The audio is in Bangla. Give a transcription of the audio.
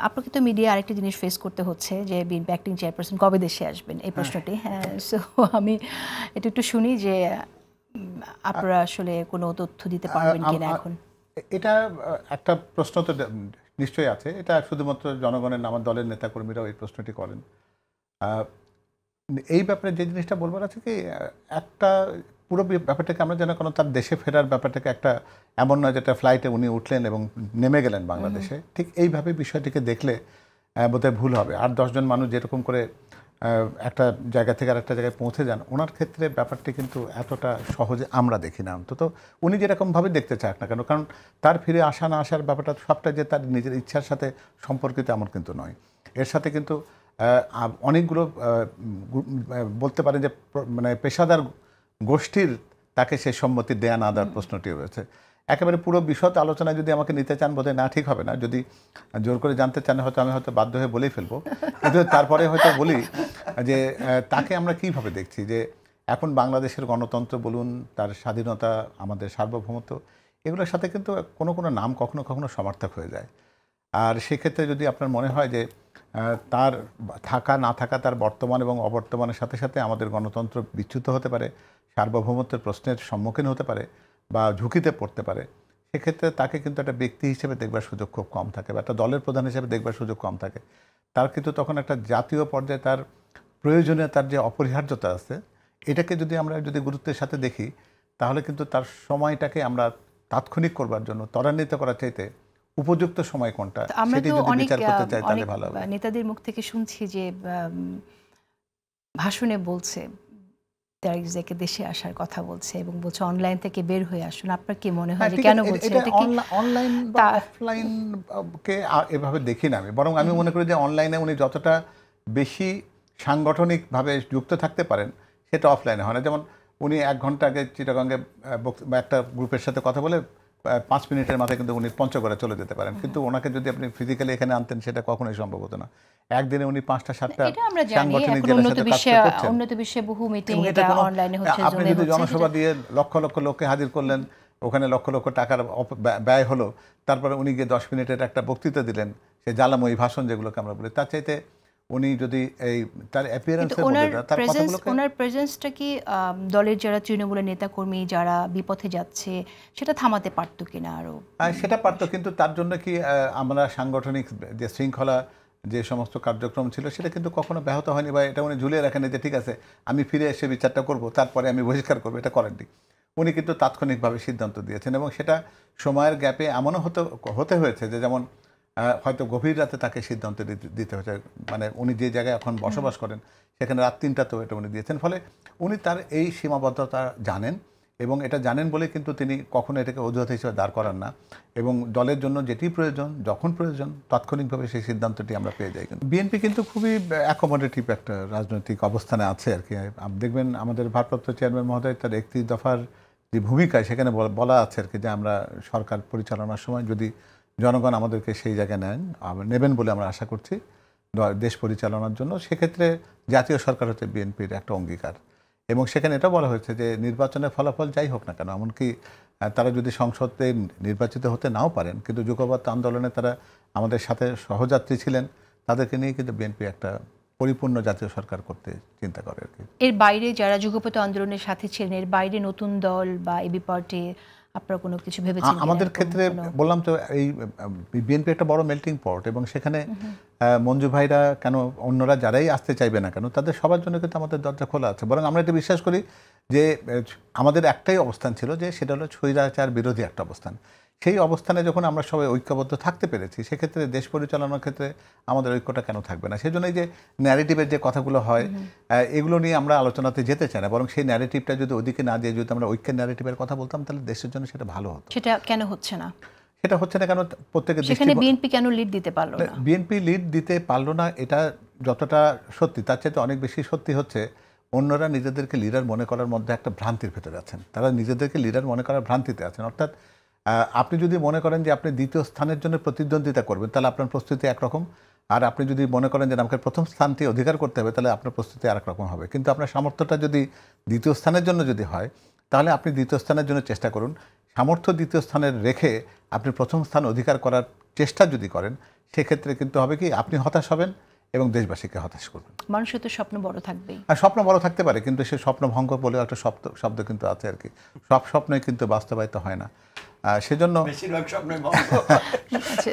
আপনাকে তো মিডিয়া আরেকটা জিনিস ফেস করতে হচ্ছে যে বিএনপি অ্যাক্টিং চেয়ারপারসন কবে দেশে আসবেন এই প্রশ্নটি। হ্যাঁ, সো আমি এটা একটু শুনি যে আপনারা আসলে কোনো তথ্য দিতে পারবেন কিনা এখন। এটা একটা প্রশ্ন তো নিশ্চয়ই আছে। এটা শুধুমাত্র জনগণের আমার দলের নেতাকর্মীরাও এই প্রশ্নটি করেন। এই ব্যাপারে যে জিনিসটা বলবার আছে কি, একটা পুরো ব্যাপারটাকে আমরা যেন কোনো তার দেশে ফেরার ব্যাপারটাকে একটা এমন নয় যেটা ফ্লাইটে উনি উঠলেন এবং নেমে গেলেন বাংলাদেশে, ঠিক এইভাবে বিষয়টিকে দেখলে বোধহয় ভুল হবে। আর 10 জন মানুষ যেরকম করে একটা জায়গা থেকে আর একটা জায়গায় পৌঁছে যান, ওনার ক্ষেত্রে ব্যাপারটি কিন্তু এতটা সহজে আমরা দেখি না। অন্তত উনি যেরকমভাবে দেখতে চাক না কেন, কারণ তার ফিরে আসা না আসার ব্যাপারটা সবটা যে তার নিজের ইচ্ছার সাথে সম্পর্কিত এমন কিন্তু নয়। এর সাথে কিন্তু অনেকগুলো বলতে পারেন যে মানে পেশাদার গোষ্ঠীর তাকে সেই সম্মতি দেয়া না দেওয়ার প্রশ্নটি রয়েছে। একেবারে পুরো বিশদ আলোচনায় যদি আমাকে নিতে চান বোধহয় না, ঠিক হবে না। যদি জোর করে জানতে চান হয়তো আমি হয়তো বাধ্য হয়ে বলেই ফেলবো, কিন্তু তারপরে হয়তো বলি যে তাকে আমরা কীভাবে দেখছি যে এখন বাংলাদেশের গণতন্ত্র বলুন, তার স্বাধীনতা, আমাদের সার্বভৌমত্ব, এগুলোর সাথে কিন্তু কোনো কোনো নাম কখনো কখনো সমার্থক হয়ে যায়। আর সেক্ষেত্রে যদি আপনার মনে হয় যে তার থাকা না থাকা, তার বর্তমান এবং অবর্তমানের সাথে সাথে আমাদের গণতন্ত্র বিচ্যুত হতে পারে, সার্বভৌমত্বের প্রশ্নের সম্মুখীন হতে পারে বা ঝুঁকিতে পড়তে পারে, সেক্ষেত্রে তাকে কিন্তু একটা ব্যক্তি হিসেবে দেখবার সুযোগ খুব কম থাকে, বা একটা দলের প্রধান হিসেবে দেখবার সুযোগ কম থাকে। তার কিন্তু তখন একটা জাতীয় পর্যায়ে তার প্রয়োজনীয়, তার যে অপরিহার্যতা আছে, এটাকে যদি আমরা গুরুত্বের সাথে দেখি, তাহলে কিন্তু তার সময়টাকে আমরা তাৎক্ষণিক করবার জন্য ত্বরান্বিত করার চাইতে উপযুক্ত সময় কোনটা সেটি যদি বিচার করতে চাই তাহলে ভালো হবে। নেতাদের মুখ থেকে শুনছি যে ভাষণে বলছে দেশে আসার কথা বলছে এবং বলছে অনলাইন থেকে বের হয়ে আসুন। আপনার কি মনে হয় যে কেন বলছে এটা? কি অনলাইন বা অফলাইন কে এভাবে দেখি না আমি, বরং আমি মনে করি যে অনলাইনে উনি যতটা বেশি সাংগঠনিকভাবে যুক্ত থাকতে পারেন সেটা অফলাইনে হয় না। যেমন উনি 1 ঘন্টা আগে চিটাগাঙ্গে একটা গ্রুপের সাথে কথা বলে 5 মিনিটের মাথায় কিন্তু উনি পঞ্চগড়ে চলে যেতে পারেন, কিন্তু ওনাকে যদি আপনি ফিজিক্যালি এখানে আনতেন সেটা কখনোই সম্ভব হতো না। একদিনে উনি 5টা 7টা সাংগঠনিক জেলার সাথে কাজ করছেন। উন্নত বিশ্বে বহু মিটিং এটা অনলাইনে হচ্ছে। আপনি যদি জনসভা দিয়ে লক্ষ লক্ষ লোককে হাজির করলেন, ওখানে লক্ষ লক্ষ টাকার ব্যয় হলো, তারপরে উনি গিয়ে 10 মিনিটের একটা বক্তৃতা দিলেন, সে জ্বালাময়ী ভাষণ যেগুলোকে আমরা বলি, তার চাইতে উনি যদি এই তার অ্যাপিয়ারেন্সের মধ্যে তার কথাগুলোকে, ওনার প্রেজেন্সটা কি দলের যারা তৃণমূলের নেতাকর্মী যারা বিপথে যাচ্ছে সেটা থামাতে পারতো কিনা? আরও সেটা পারতো, কিন্তু তার জন্য কি আমরা সাংগঠনিক যে শৃঙ্খলা, যে সমস্ত কার্যক্রম ছিল সেটা কিন্তু কখনো ব্যাহত হয়নি, বা এটা উনি ঝুলিয়ে রাখেনি যে ঠিক আছে আমি ফিরে এসে বিচারটা করব, তারপরে আমি বহিষ্কার করবো, এটা করেননি। উনি কিন্তু তাৎক্ষণিকভাবে সিদ্ধান্ত দিয়েছেন, এবং সেটা সময়ের গ্যাপে এমনও হতে হয়েছে যে যেমন হয়তো গভীর রাতে তাকে সিদ্ধান্ত দিতে হয়েছে। মানে উনি যে জায়গায় এখন বসবাস করেন সেখানে রাত 3টাতেও এটা উনি দিয়েছেন। ফলে উনি তার এই সীমাবদ্ধতা জানেন, এবং এটা জানেন বলে কিন্তু তিনি কখনো এটাকে অজুহাত হিসেবে দাঁড় করান না, এবং দলের জন্য যেটি প্রয়োজন, যখন প্রয়োজন, তাৎক্ষণিকভাবে সেই সিদ্ধান্তটি আমরা পেয়ে যাই। কিন্তু বিএনপি কিন্তু খুবই অ্যাকোমোডেটিভ একটা রাজনৈতিক অবস্থানে আছে আর কি। দেখবেন আমাদের ভারপ্রাপ্ত চেয়ারম্যান মহোদয় তার 31 দফার যে ভূমিকায় সেখানে বলা আছে আর কি, যে আমরা সরকার পরিচালনার সময় যদি জনগণ আমাদেরকে সেই জায়গায় নেবেন বলে আমরা আশা করছি দেশ পরিচালনার জন্য, সেক্ষেত্রে জাতীয় সরকার হচ্ছে বিএনপির একটা অঙ্গীকার। এবং সেখানে এটা বলা হয়েছে যে নির্বাচনের ফলাফল যাই হোক না কেন, এমনকি তারা যদি সংসদে নির্বাচিত হতে নাও পারেন, কিন্তু যুগপৎ আন্দোলনে তারা আমাদের সাথে সহযাত্রী ছিলেন, তাদেরকে নিয়ে কিন্তু বিএনপি একটা পরিপূর্ণ জাতীয় সরকার করতে চিন্তা করে আর কি। এর বাইরে যারা যুগপৎ আন্দোলনের সাথে ছিলেন, এর বাইরে নতুন দল বা এবি পার্টি আপনারা কোনো কিছু ভেবেছেন? আমাদের ক্ষেত্রে বললাম তো, এই বিএনপি একটা বড় মেল্টিং পট, এবং সেখানে মঞ্জু ভাইরা কেন, অন্যরা যারাই আসতে চাইবে না কেন, তাদের সবার জন্য কিন্তু আমাদের দরজা খোলা আছে। বরং আমরা এটা বিশ্বাস করি যে আমাদের একটাই অবস্থান ছিল, যে সেটা হলো স্বৈরাচার বিরোধী একটা অবস্থান। সেই অবস্থানে যখন আমরা সবাই ঐক্যবদ্ধ থাকতে পেরেছি, সেক্ষেত্রে দেশ পরিচালনার ক্ষেত্রে আমাদের ঐক্যটা কেন থাকবে না? সেই জন্যই যে ন্যারেটিভের যে কথাগুলো হয়, এগুলো নিয়ে আমরা আলোচনাতে যেতে চাই না, বরং সেই ন্যারেটিভটা যদি ওদিকে না দিয়ে যদি আমরা ঐক্যের ন্যারেটিভের কথা বলতাম, তাহলে দেশের জন্য সেটা ভালো হতো। সেটা কেন হচ্ছে না? সেটা হচ্ছে না কেন, প্রত্যেকের সেখানে বিএনপি কেন লিড দিতে পারলো না? বিএনপি লিড দিতে পারলো না, এটা যতটা সত্যি তার চাইতে অনেক বেশি সত্যি হচ্ছে অন্যরা নিজেদেরকে লিডার মনে করার মধ্যে একটা ভ্রান্তির ভেতরে আছেন। তারা নিজেদেরকে লিডার মনে করার ভ্রান্তিতে আছেন। অর্থাৎ আপনি যদি মনে করেন যে আপনি দ্বিতীয় স্থানের জন্য প্রতিদ্বন্দ্বিতা করবেন, তাহলে আপনার প্রস্তুতি একরকম, আর আপনি যদি মনে করেন যে আমাকে প্রথম স্থানটি অধিকার করতে হবে, তাহলে আপনার প্রস্তুতি আরেক রকম হবে। কিন্তু আপনার সামর্থ্যটা যদি দ্বিতীয় স্থানের জন্য যদি হয়, তাহলে আপনি দ্বিতীয় স্থানের জন্য চেষ্টা করুন। সামর্থ্য দ্বিতীয় স্থানের রেখে আপনি প্রথম স্থান অধিকার করার চেষ্টা যদি করেন, সেক্ষেত্রে কিন্তু হবে কি আপনি হতাশ হবেন এবং দেশবাসীকে হতাশ করবেন। মানুষের তো স্বপ্ন বড় থাকবেই। আর স্বপ্ন বড় থাকতে পারে, কিন্তু সে স্বপ্ন ভঙ্গ বলে একটা শব্দ কিন্তু আছে আর কি। সব স্বপ্নই কিন্তু বাস্তবায়িত হয় না, সেজন্য বেশিরভাগ স্বপ্নে আচ্ছা